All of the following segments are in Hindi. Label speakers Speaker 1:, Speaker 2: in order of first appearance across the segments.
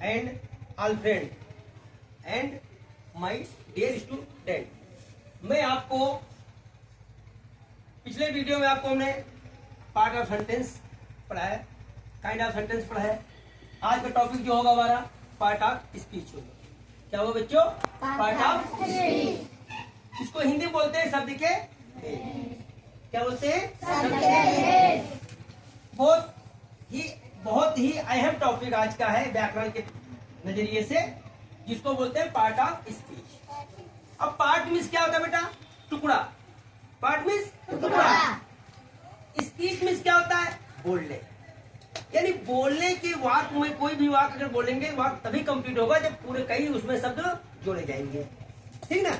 Speaker 1: and all friend and my dear student, मैं आपको पिछले वीडियो में आपको हमने पार्ट ऑफ सेंटेंस पढ़ा है, काइंड ऑफ सेंटेंस पढ़ा है। आज का टॉपिक जो होगा हमारा पार्ट ऑफ स्पीच होगा। क्या होगा बच्चों? Part of speech. इसको हिंदी बोलते हैं शब्द के भेद। क्या बोलते हैं? शब्द के भेद। बहुत ही अहम टॉपिक आज का है व्याकरण के नजरिए से, जिसको बोलते हैं पार्ट ऑफ स्पीच। अब पार्ट मीन्स क्या होता है बेटा? टुकड़ा। पार्ट मीन्स टुकड़ा। स्पीच मीन्स क्या होता है? बोलने। यानी बोलने के वाक्य में कोई भी वाक्य अगर बोलेंगे, वाक्य तभी कंप्लीट होगा जब पूरे कई उसमें शब्द जोड़े जाएंगे, ठीक ना?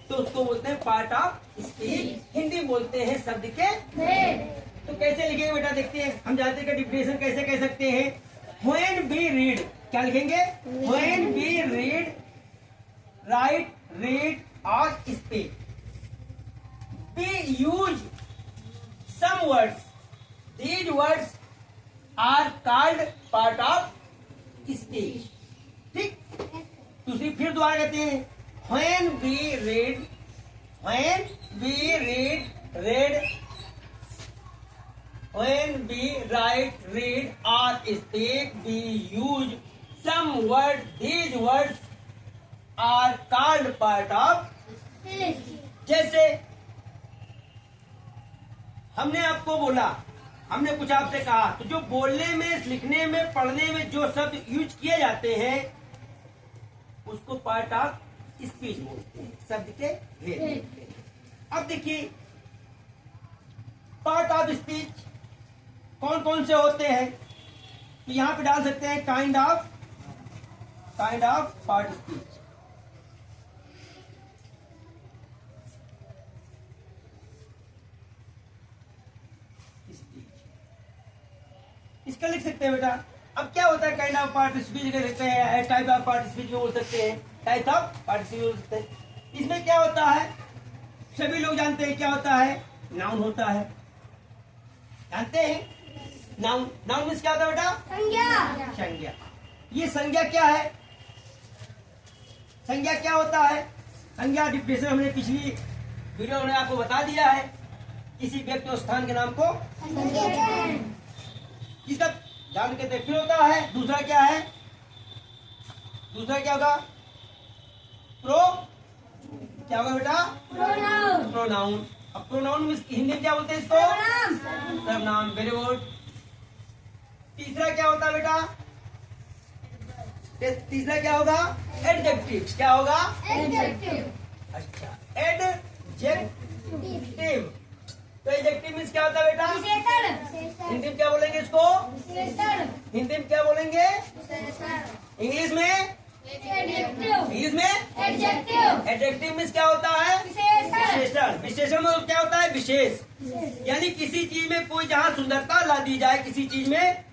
Speaker 1: तो उसको बोलते हैं पार्ट ऑफ स्पीच। हिंदी बोलते हैं शब्द के भेद। तो कैसे लिखेंगे बेटा? देखते हैं। हम जानते हैं कि डिफिनेशन कैसे कह सकते हैं। व्हेन वी रीड, क्या लिखेंगे? When we read, write, read और speak, we use some words, these words are called part of speech. ठीक। दूसरी फिर दोबारा कहते हैं, when we read, when we read, red, when we write, read or speak, we use some word, these words are called part of speech। जैसे हमने आपको बोला, हमने कुछ आपसे कहा, तो जो बोलने में, लिखने में, पढ़ने में जो शब्द यूज किए जाते हैं उसको पार्ट ऑफ स्पीच बोलते हैं, शब्द के भेद बोलते हैं। अब देखिए पार्ट ऑफ स्पीच कौन कौन से होते हैं, तो यहां पे डाल सकते हैं काइंड ऑफ पार्ट स्पीच। इसका लिख सकते हैं बेटा। अब क्या होता है काइंड ऑफ पार्ट स्पीच कह सकते हैं, टाइप ऑफ पार्ट स्पीच में बोल सकते हैं, टाइप ऑफ पार्ट स्पीच बोल सकते हैं। इसमें क्या होता है? सभी लोग जानते हैं क्या होता है। नाउन होता है, जानते हैं? नाउन, नाउन मीन्स क्या होता है बेटा? संज्ञा। संज्ञा। ये संज्ञा क्या है? संज्ञा क्या होता है? संज्ञा डिफिनेशन हमने पिछली वीडियो में आपको बता दिया है। किसी व्यक्ति और स्थान के नाम को इसका जान के देखिए होता है। दूसरा क्या है? दूसरा क्या होगा? क्या होगा बेटा? प्रोनाउन। प्रोनाउन। अब प्रोनाउन मीन्स हिंदी में क्या बोलते हैं इसको? सर्वनाम। Very good. तीसरा क्या होता है बेटा? तीसरा क्या होगा? एडजेक्टिव। क्या होगा? एडजेक्टिव। अच्छा, एडजेक्टिव। तो एडजेक्टिव मीन्स क्या होता है बेटा? विशेषण। हिंदी में क्या बोलेंगे इसको? विशेषण। हिंदी में क्या बोलेंगे? इंग्लिश में? इंग्लिश में एडजेक्टिव। एडजेक्टिव मीन्स क्या होता है? विशेषण। विशेषण मतलब क्या होता है? विशेष। यानी किसी चीज में कोई जहाँ सुंदरता ला दी जाए, किसी चीज में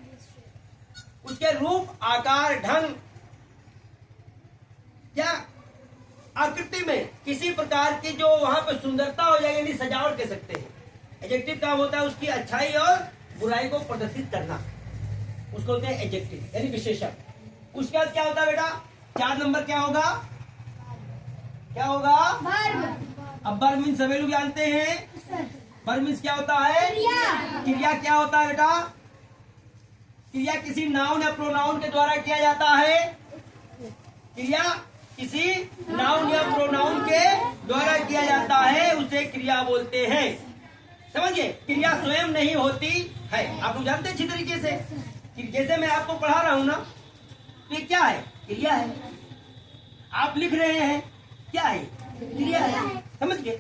Speaker 1: उसके रूप, आकार, ढंग या आकृति में किसी प्रकार की जो वहां पर सुंदरता हो जाए, यानी सजावट कह सकते हैं। एडजेक्टिव काम होता है उसकी अच्छाई और बुराई को प्रदर्शित करना, उसको बोलते हैं एडजेक्टिव, यानी विशेषण। उसके बाद क्या होता है बेटा? 4 नंबर क्या होगा? क्या होगा? वर्ब। अब वर्ब मीन्स सभी लोग जानते हैं। वर्ब मीन्स क्या होता है? क्रिया। क्या होता है बेटा? क्रिया किसी नाउन या प्रोनाउन के द्वारा किया जाता है। क्रिया किसी नाउन या प्रोनाउन के द्वारा किया जाता है, उसे क्रिया बोलते हैं। समझिए, क्रिया स्वयं नहीं होती है। आप लोग जानते हैं अच्छी तरीके से। जैसे मैं आपको पढ़ा रहा हूं ना, तो ये क्या है? क्रिया है। आप लिख रहे हैं, क्या है? क्रिया है। समझ गए?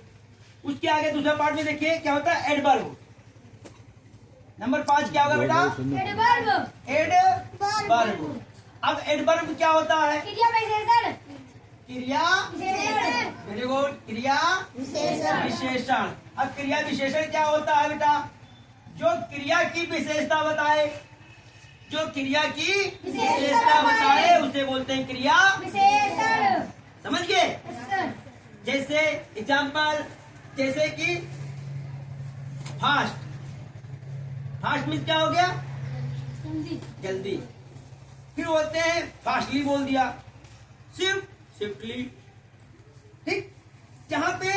Speaker 1: उसके आगे दूसरा पार्ट में देखिए क्या होता है? एडवर्ब। नंबर 5 क्या होगा बेटा? एडवर्ब। एडवर्ब। अब एडवर्ब क्या होता है? क्रिया विशेषण। क्रिया विशेषण। Very good. क्रिया विशेषण। अब क्रिया विशेषण क्या होता है बेटा? जो क्रिया की विशेषता बताए, जो क्रिया की विशेषता बताए उसे बोलते हैं क्रिया विशेषण। समझ गए? जैसे एग्जाम्पल, जैसे कि फास्ट। फास्ट मीन्स क्या हो गया? जल्दी। जल्दी। फिर बोलते हैं फास्टली बोल दिया, स्विफ्टली। ठीक, जहां पे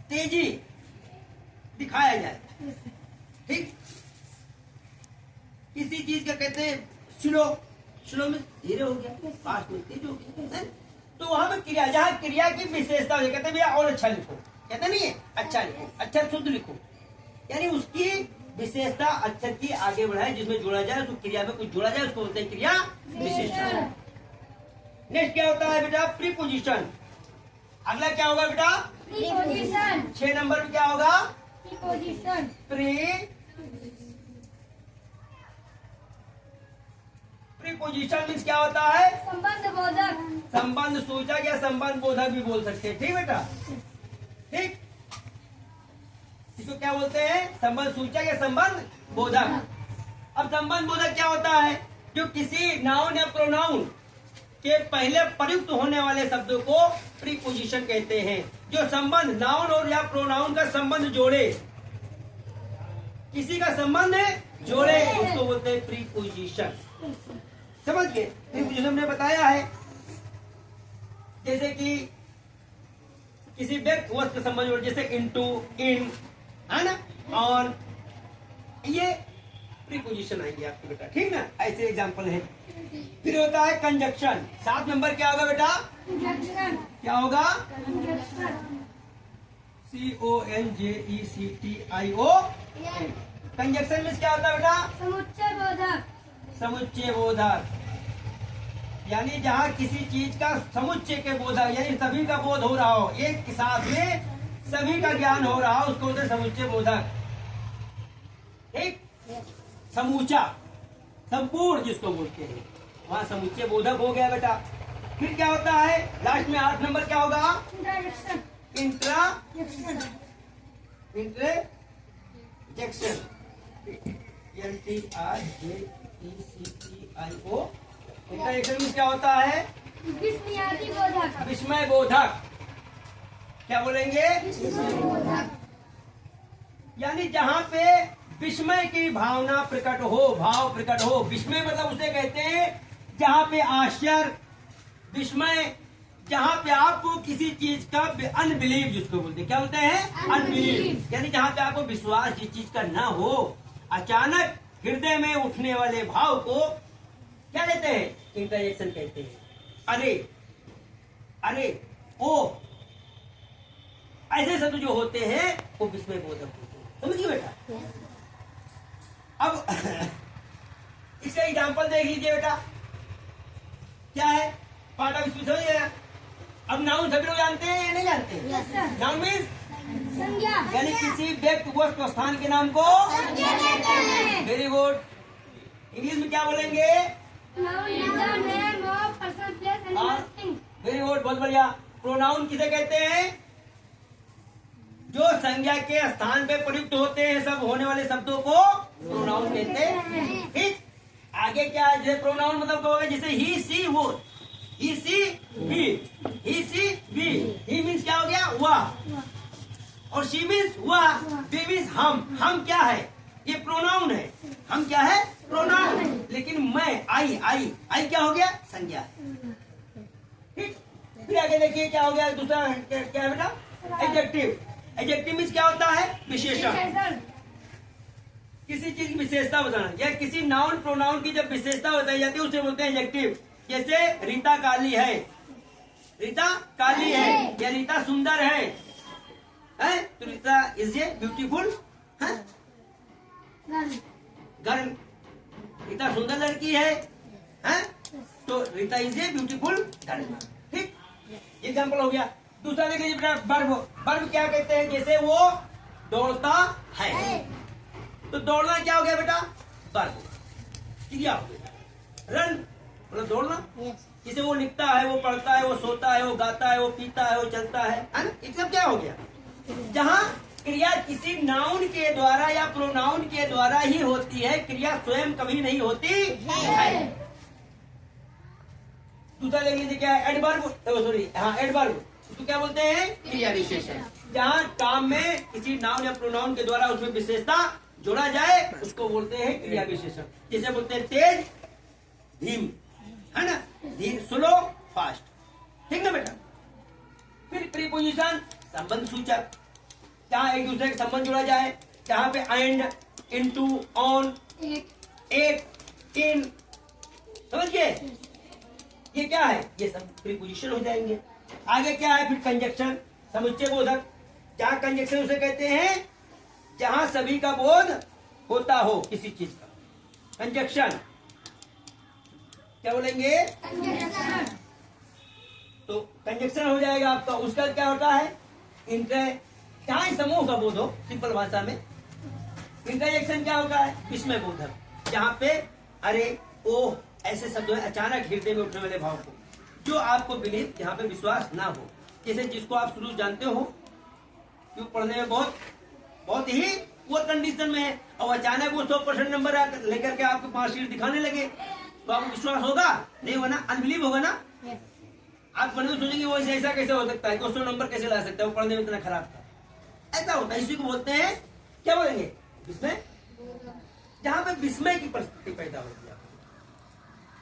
Speaker 1: तेजी दिखाया जाए। ठीक, किसी चीज का कहते हैं स्लो, स्लो में धीरे हो गया, फास्ट में तेज हो गया। तो वहां पे क्रिया, जहां क्रिया की विशेषता हो, कहते हैं भैया और अच्छा लिखो, कहते नहीं है अच्छा लिखो, अक्षर शुद्ध लिखो, यानी उसकी विशेषता अक्षर की आगे बढ़ाए, जिसमें जोड़ा जाए, उसको क्रिया में कुछ जोड़ा जाए, उसको बोलते हैं क्रिया विशेषण। नेक्स्ट क्या होता है बेटा? प्रीपोजिशन। अगला क्या होगा बेटा?
Speaker 2: प्रीपोजिशन।
Speaker 1: 6 नंबर में क्या होगा?
Speaker 2: प्रीपोजिशन।
Speaker 1: प्रीपोजिशन मीन्स क्या होता है?
Speaker 2: संबंध बोधक।
Speaker 1: संबंध सूचक या संबंध बोधक भी बोल सकते हैं। ठीक बेटा, ठीक, इसको क्या बोलते हैं? संबंध सूचक या संबंध बोधक। अब संबंध बोधक क्या होता है? जो किसी नाउन या प्रोनाउन के पहले प्रयुक्त होने वाले शब्दों को प्रीपोजिशन कहते हैं। जो संबंध नाउन और या प्रोनाउन का संबंध जोड़े, किसी का संबंध जोड़े, उसको बोलते हैं प्रीपोजिशन। समझ गए? प्रीपोजिशन हमने बताया है, जैसे कि किसी व्यक्ति वस्तु का संबंध जोड़े, जैसे इनटू, इन, है ना, ऑन, ये प्रीपोजिशन आएंगे आपके बेटा। ठीक ना, ऐसे एग्जांपल है। फिर होता है कंजक्शन। 7 नंबर क्या होगा बेटा?
Speaker 2: कंजक्शन।
Speaker 1: क्या होगा?
Speaker 2: कंजक्शन।
Speaker 1: CONJECTION। कंजक्शन में क्या होता है बेटा?
Speaker 2: समुच्चय बोधक।
Speaker 1: समुच्चय बोधक, यानी जहाँ किसी चीज का समुच्चय के बोधक, यानी सभी का बोध हो रहा हो, एक के साथ में सभी का ज्ञान हो रहा हो, उसको बोलते हैं समुच्चय बोधक। ठीक, समूचा, संपूर्ण जिसको बोलते हैं, वहाँ समुच्चय बोधक हो गया बेटा। फिर क्या होता है लास्ट में? 8 नंबर क्या होगा?
Speaker 2: इंट्रोडक्शन।
Speaker 1: इंट्रोजेक्शन। इंट्रोजेक्शन में क्या होता है?
Speaker 2: विस्मयादि बोधक।
Speaker 1: विस्मय बोधक। क्या बोलेंगे?
Speaker 2: विस्मय बोधक।
Speaker 1: यानी जहाँ पे विस्मय की भावना प्रकट हो, भाव प्रकट हो। विस्मय मतलब उसे कहते हैं जहाँ पे आश्चर्य, विस्मय, जहाँ पे आपको किसी चीज का अनबिलीव, जिसको बोलते हैं, क्या बोलते हैं? अनबिलीव। यानी जहाँ पे आपको विश्वास जिस चीज का न हो, अचानक हृदय में उठने वाले भाव को क्या कहते हैं? इंटरजेक्शन कहते हैं। अरे, अरे, ओ, ऐसे शब्द जो होते हैं वो विस्मय बोधक होते हैं। समझिए बेटा। अब इसका एग्जाम्पल देख लीजिए बेटा, क्या है? पार्ट ऑफ स्पीच हो गया। अब नाउन सभी लोग जानते हैं या नहीं जानते?
Speaker 2: Yes, sir.
Speaker 1: नाउन मीन्स
Speaker 2: संज्ञा।
Speaker 1: यानी किसी व्यक्ति वस्तु स्थान के नाम को
Speaker 2: संज्ञा कहते हैं।
Speaker 1: Very good. इंग्लिश में क्या बोलेंगे?
Speaker 2: Noun is the name of person, place, animal, thing.
Speaker 1: Very good, बहुत बढ़िया। प्रोनाउन किसे कहते हैं? जो संज्ञा के स्थान पे प्रयुक्त होते हैं, सब होने वाले शब्दों को प्रोनाउन कहते हैं। ठीक, आगे क्या है? जैसे प्रोनाउन मतलब क्या होगा? जैसे ही, सी, वो, he, she, we, he, she, we. He means क्या हो गया? वह, और शी मीन्स वह, वी मीन्स हम। हम क्या है? ये प्रोनाउन है। हम क्या है? प्रोनाउन। लेकिन मैं, आई क्या हो गया? संज्ञा। ठीक, फिर आगे देखिए क्या हो गया? दूसरा क्या है बेटा? एडजेक्टिव। एडजेक्टिव मीन्स क्या होता है? विशेषण।
Speaker 2: विशेषण।
Speaker 1: किसी चीज की विशेषता बताना, या किसी नाउन प्रोनाउन की जब विशेषता बताई जाती है उसे बोलते हैं एडजेक्टिव। जैसे रीता काली है, रीता काली है, या रीता सुंदर है, तो Rita is a beautiful girl. Rita सुंदर लड़की है, तो Rita is a beautiful girl. ठीक, एग्जाम्पल हो गया। दूसरा देख लीजिए बेटा, वर्ब। वर्ब क्या कहते हैं? जैसे वो दौड़ता है, तो दौड़ना क्या हो गया बेटा? वर्ब, क्रिया हो गया। रन मतलब दौड़ना। जैसे वो लिखता है, वो पढ़ता है, वो सोता है, वो गाता है, वो पीता है, वो चलता है ना? ये सब क्या हो गया? जहाँ क्रिया किसी नाउन के द्वारा या प्रोनाउन के द्वारा ही होती है, क्रिया स्वयं कभी नहीं होती है। दूसरा देख लीजिए क्या है? एडवर्ब, सॉरी, हाँ एडवर्ब। उसको क्या बोलते हैं? क्रिया विशेषण। जहाँ काम में किसी नाउन या प्रोनाउन के द्वारा उसमें विशेषता जोड़ा जाए, उसको बोलते हैं क्रिया विशेषण। जैसे बोलते हैं तेज, धीम, है ना, धीर, स्लो, फास्ट, ठीक ना बेटा। फिर प्रीपोजिशन संबंध सूचक, जहाँ एक दूसरे के संबंध जुड़ा जाए, जहाँ पे एंड, इनटू, ऑन, एक, इन, समझ गए, ये क्या है, ये सब प्रीपोजिशन हो जाएंगे। आगे क्या है फिर कंजक्शन, समुच्चय बोधक, जहाँ कंजक्शन उसे कहते हैं जहाँ सभी का बोध होता हो किसी चीज का, कंजक्शन क्या बोलेंगे, तो कंजक्शन हो जाएगा आपका। उसका क्या होता है, इंटर, जहाँ समूह का बोध हो, सिंपल भाषा में। इंटरजेक्शन क्या होता है, विस्मय बोधक, जहाँ पे अरे ओह ऐसे शब्द अचानक हृदय में उठने वाले भाव को, जो आपको बिलीव, जहाँ पे विश्वास ना हो, जैसे जिसको आप शुरू जानते हो क्यों पढ़ने में बहुत ही पुअर कंडीशन में है, और अचानक वो 100% नंबर लेकर के आपको मार्कशीट दिखाने लगे, तो आपको विश्वास होगा नहीं, होगा ना, अनबिलीव होगा ना। आप पढ़ने में सोचेंगे वो ऐसा कैसे हो सकता है, 100 नंबर कैसे ला सकता है, वो पढ़ने में इतना खराब था, ऐसा होता है। इसी को बोलते हैं, क्या बोलेंगे, विस्मय, जहाँ पे विस्मय की परिस्थिति पैदा होती है।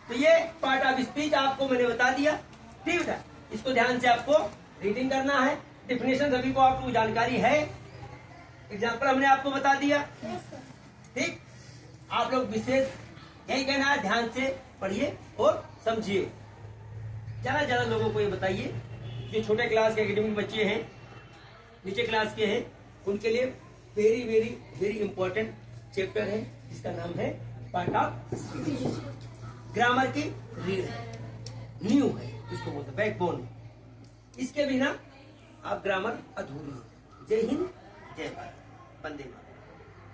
Speaker 1: तो ये पार्ट ऑफ स्पीच आपको मैंने बता दिया, ठीक है। इसको ध्यान से आपको रीडिंग करना है, डिफिनेशन सभी को आपको जानकारी है, एग्जाम्पल हमने आपको बता दिया, ठीक। आप लोग विशेष यही कहना है, ध्यान से पढ़िए और समझिए, ज्यादा ज्यादा लोगों को ये बताइए। जो छोटे क्लास के एकेडमिक बच्चे हैं, नीचे क्लास के हैं, उनके लिए very very very important chapter है, जिसका नाम है पार्ट ऑफ स्पीच। ग्रामर की रीढ़ है, न्यू है, इसको बोलते हैं बैकबोन। इसके बिना आप ग्रामर अधूरी है। जय हिंद, जय भारत, वंदे मातरम।